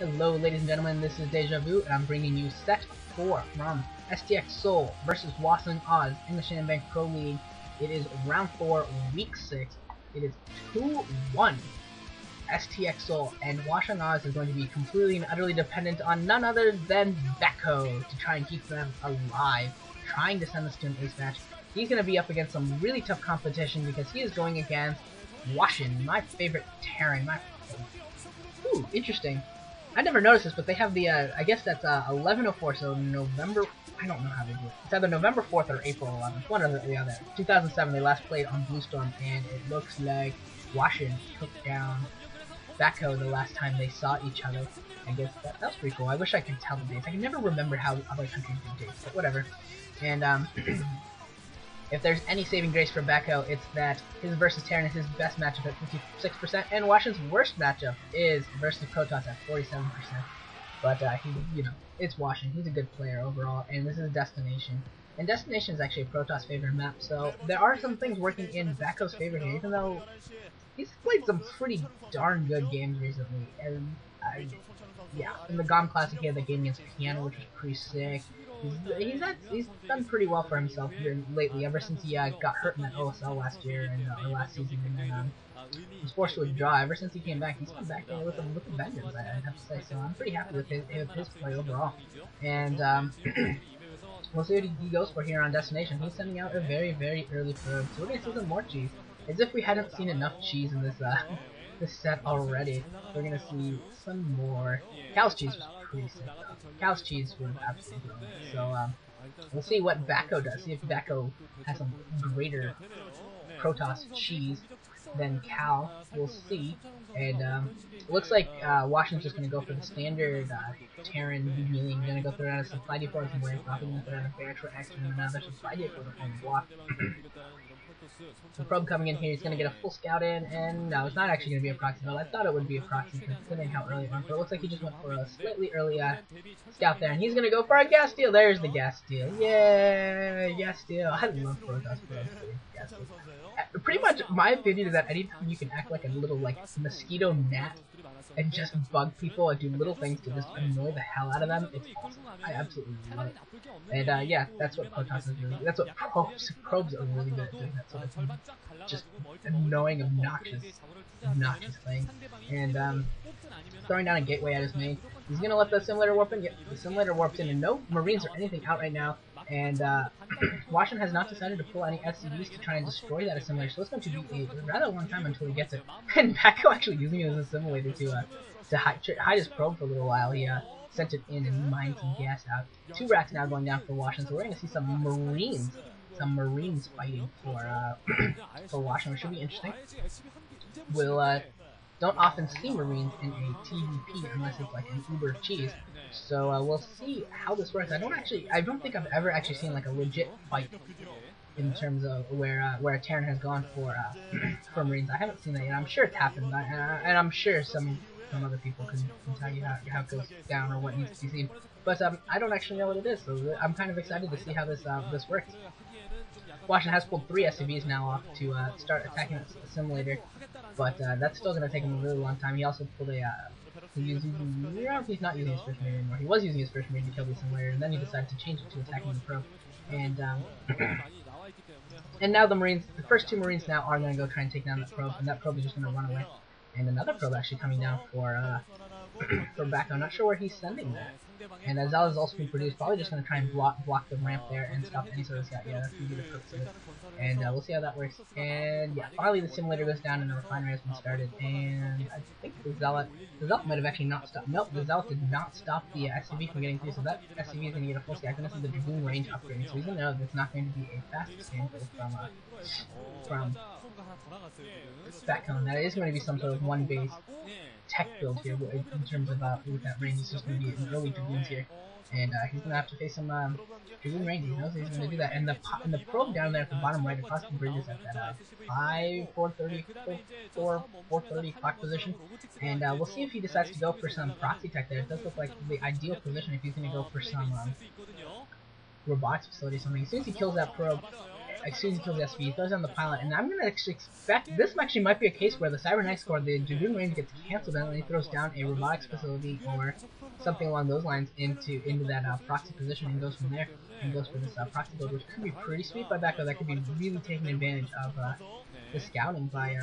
Hello ladies and gentlemen, this is Deja Vu, and I'm bringing you set 4 from STX Seoul versus Hwaesung Oz in the Shanbank Pro League. It is round 4, week 6. It is 2-1 STX Seoul, and Hwaesung Oz is going to be completely and utterly dependent on none other than Backho to try and keep them alive, trying to send this to an ace match. He's going to be up against some really tough competition because he is going against Hwasin, my favorite Terran. Ooh, interesting. I never noticed this, but they have the, I guess that's 1104, so November, I don't know how they do it. It's either November 4th or April 11th, one or the other. 2007, they last played on Blue Storm, and it looks like Hwasin took down Backho the last time they saw each other. I guess that was pretty cool. I wish I could tell the dates. I can never remember how other countries do dates, but whatever. And, if there's any saving grace for Backho, it's that his versus Terran is his best matchup at 56%, and Hwasin's worst matchup is versus Protoss at 47%. But he, it's Hwasin. He's a good player overall, and this is Destination. And Destination is actually a Protoss favorite map, so there are some things working in Backho's favor here, even though he's played some pretty darn good games recently. And yeah, in the GOM Classic he had the game against Piano, which was pretty sick. He's done pretty well for himself here lately, ever since he got hurt in that OSL last year and or last season, and then was forced to withdraw. Ever since he came back, he's come back with a vengeance, I'd have to say. So I'm pretty happy with his play overall. And we'll see what he goes for here on Destination. He's sending out a very, very early probe, so we're gonna see some more cheese. As if we hadn't seen enough cheese in this this set already. We're gonna see some more. Cow's cheese was pretty sick though. Cow's cheese was absolutely brilliant. So we'll see what Backho does. See if Backho has some greater Protoss cheese than Cow. We'll see. And looks like Washington's just gonna go for the standard Terran healing. Gonna go through it out of supply depot and where probably gonna throw out a barracks for extra and another supply depot to form a block. The probe coming in here, he's going to get a full scout in, and no, it's not actually going to be a proxy build. I thought it would be a proxy considering how early it went, but it looks like he just went for a slightly early scout there, and he's going to go for a gas steal. There's the gas steal. Yay, gas steal. I love Protoss gas steal. Pretty much, my opinion is that anytime you can act like a little, mosquito gnat and just bug people and do little things to just annoy the hell out of them, it's awesome. I absolutely love it. And yeah, that's what Protoss is really. That's what probes are really good at doing. That sort of just annoying, obnoxious thing. And throwing down a gateway at his main. He's gonna let the simulator warp in. Yep, the simulator warps in, and no Marines or anything out right now. And Washington has not decided to pull any SCVs to try and destroy that assimilator, so it's going to be a rather long time until he gets it. And Backho actually using it as a simulator to hide his probe for a little while. He sent it in and mined some gas out. 2 racks now going down for Washington, so we're going to see some Marines fighting for Washington, which should be interesting. We'll don't often see Marines in a TVP unless it's like an Uber cheese. So we'll see how this works. I don't think I've ever actually seen like a legit fight in terms of where a Terran has gone for Marines. I haven't seen that yet. I'm sure it's happened, and I'm sure some other people can tell you how it goes down or what needs to be seen. But I don't actually know what it is, so I'm kind of excited to see how this works. Washington has pulled 3 SCVs now off to start attacking the simulator, but that's still going to take him a really long time. He also pulled a he's not using his first marine anymore. He was using his first marine to kill the simulator, and then he decided to change it to attacking the probe. And and now the first 2 Marines now are going to go try and take down that probe, and that probe is just going to run away. And another probe actually coming down for Backho. I'm not sure where he's sending that. And Azal is also being produced, probably just going to try and block the ramp there and stop any sort of scout. Yeah, that's going to be the purpose of it. And we'll see how that works. And yeah, finally the simulator goes down and the refinery has been started. And I think the Zealot might have actually not stopped. Nope, the Zealot did not stop the SCV from getting through, so that SCV is going to get a full scout. And this is the Dragoon range upgrade, so he's going to know that it's not going to be a fast scan from Backho. And that is going to be some sort of one base tech build here in terms of with that range. It's just going to be an early Dragoons here, and he's going to have to face some Dragoon range. He knows he's going to do that. And the probe down there at the bottom right across the bridge is at that 430 clock position, and we'll see if he decides to go for some proxy tech there. It does look like the ideal position if he's going to go for some robotics facility or something. As soon as he kills that probe, as soon as he kills the SB, he throws down the pilot, and I'm gonna actually expect this actually might be a case where the Cybernetics Core, the Dragoon range gets cancelled, and then he throws down a robotics facility or something along those lines into that proxy position and goes from there. And goes for this proxy build, which could be pretty sweet by Backho. That could be really taking advantage of the scouting by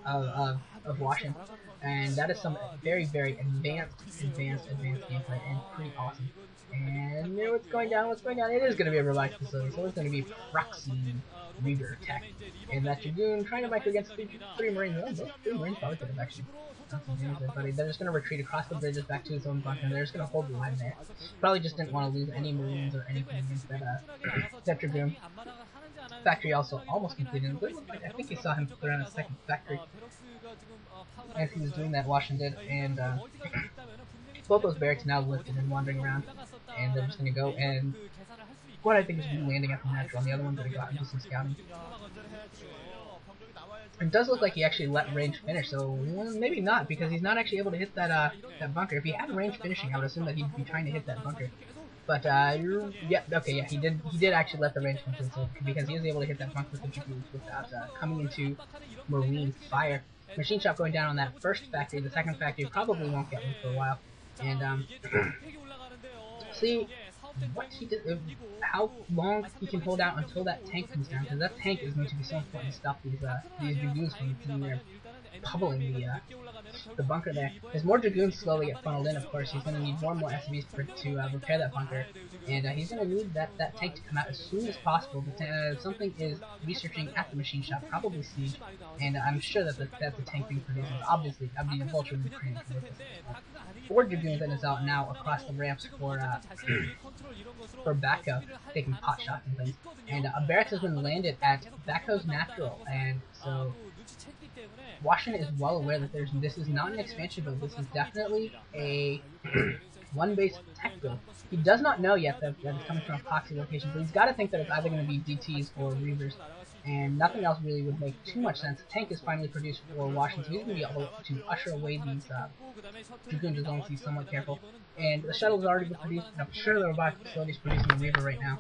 of Hwasin, and that is some very advanced gameplay and pretty awesome. And you know what's going down? What's going down? It is going to be a robotics facility, so it's going to be proxy reader tech. And that Dragoon trying to micro against three Marines. Oh, those 3 Marines probably could have actually done some damage there, but they're just going to retreat across the bridges back to his own bunker, and they're just going to hold the line there. Probably just didn't want to lose any Marines or anything against that Dragoon. Factory also almost completed. I think he saw him put on a second factory as he was doing that. Hwasin did, and both those barracks now lifted and wandering around, and they're just going to go and what I think is landing at the natural, and the other one's going to go out and do some scouting. It does look like he actually let range finish, so maybe not, because he's not actually able to hit that that bunker. If he had range finishing, I would assume that he'd be trying to hit that bunker. But yeah, okay, yeah, he did actually let the range finish, so, because he is able to hit that bunker with the Dragoons without coming into Marine fire. Machine shop going down on that first factory. The second factory probably won't get one for a while. And see what he did, how long he can hold out until that tank comes down, because that tank is going to be so important to stop these Dragoons from there pummeling the bunker there. As more Dragoons slowly get funneled in, of course, he's going to need more and more SCVs to repair that bunker, and he's going to need that tank to come out as soon as possible. Something is researching at the machine shop, probably Siege, and I'm sure that that's the tank being produced. Obviously, I mean, Vulture would be trained to work this. 4 Dragoons then is out now across the ramps for Backho, taking pot shots and things. And a barracks has been landed at Backho's natural, and so Hwasin is well aware that this is not an expansion build. This is definitely a one base tech build. He does not know yet that it's coming from a proxy location, but he's got to think that it's either going to be DTs or Reavers, and nothing else really would make too much sense. The tank is finally produced for Hwasin, so he's going to be able to usher away these Dragoons as long as he's somewhat careful. And the shuttle's already been produced, and I'm sure the robotic facility is producing a Reaver right now.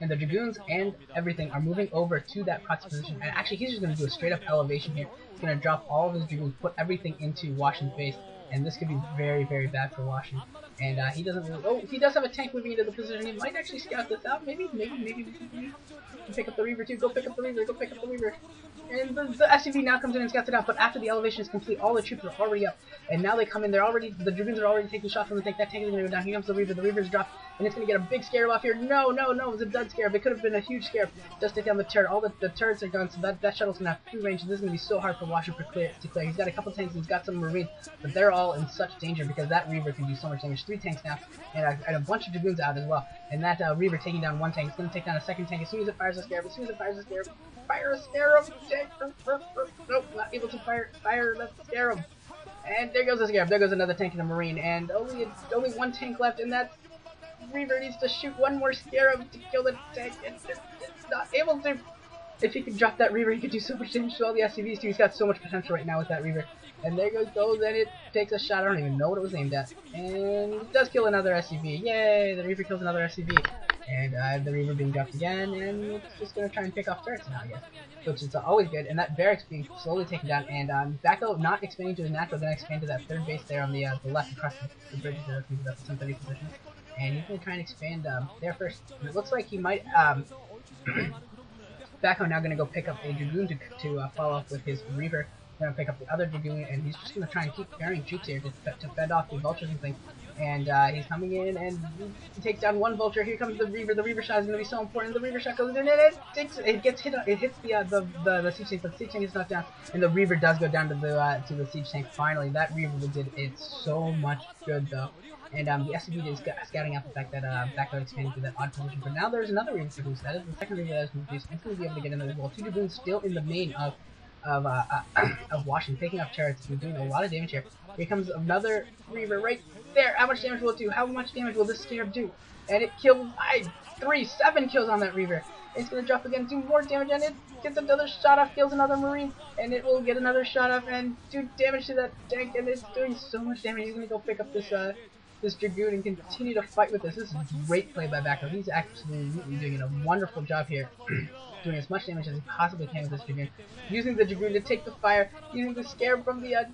And the Dragoons and everything are moving over to that proxy position, and actually he's just going to do a straight up elevation here. He's going to drop all of his Dragoons, put everything into Hwasin's base, and this could be very bad for Hwasin. And he doesn't really, oh, he does have a tank moving into the position. He might actually scout this out. Maybe pick up the Reaver too. Go pick up the Reaver. And the SCV now comes in and scouts it out, but after the elevation is complete, all the troops are already up, and now they come in, the Dragoons are already taking shots from the tank. That tank is going to go down. Here comes the Reaver's dropped, and it's going to get a big scarab off here. No, it was a dud scarab. It could have been a huge scarab. Just take down the turret. All the turrets are gone, so that shuttle's going to have free range, and this is going to be so hard for Hwasin to clear. He's got a couple tanks, he's got some Marines, but they're all in such danger because that Reaver can do so much damage. 3 tanks now, and a bunch of Dragoons out as well, and that Reaver taking down 1 tank. It's going to take down a second tank as soon as it fires a scarab. Fire a scarab! Nope, not able to fire that scarab. And there goes the scarab. There goes another tank and a Marine, and only 1 tank left, and that Reaver needs to shoot 1 more scarab to kill the tank, and it's not able to. If he could drop that Reaver, he could do so much damage to all the SCVs too. He's got so much potential right now with that Reaver. And there goes, and it takes a shot. I don't even know what it was aimed at. And it does kill another SCV. Yay! The Reaver kills another SCV. And the Reaver being dropped again, and it's just going to try and pick off turrets now, I guess. Which is always good. And that barracks being slowly taken down, and Backho not expanding to his natural, going to expand to that 3rd base there on the left across the bridge there, to the 1030 position. And he's going to try and expand there first. And it looks like he might, Backho now going to go pick up a Dragoon to follow up with his Reaver. Going to pick up the other Dragoon, and he's just going to try and keep carrying troops here to fend off the Vultures and things. And he's coming in, and he takes down 1 Vulture. Here comes the Reaver. The Reaver shot is going to be so important. The Reaver shot goes in, and it hits the siege tank, but the siege tank is not down, and the Reaver does go down to the siege tank. Finally, that Reaver did it so much good though. And the SCV is scouting out the fact that Backho expanded to that odd position. But now there's another Reaver produced. That is the second Reaver that has been produced. It's going to be able to get in there as well. 2 Dragoons still in the main of Hwasin, taking off turrets and doing a lot of damage here. Here comes another Reaver right there. How much damage will it do? How much damage will this scarab do? And it killed 7 kills on that Reaver. It's going to drop again, do more damage, and it gets another shot off, kills another Marine, and it will get another shot off and do damage to that tank, and it's doing so much damage. He's going to go pick up this this Dragoon and continue to fight with this. This is great play by Backho. He's absolutely doing a wonderful job here. Doing as much damage as he possibly can with this Dragoon. Using the Dragoon to take the fire, using the scare from the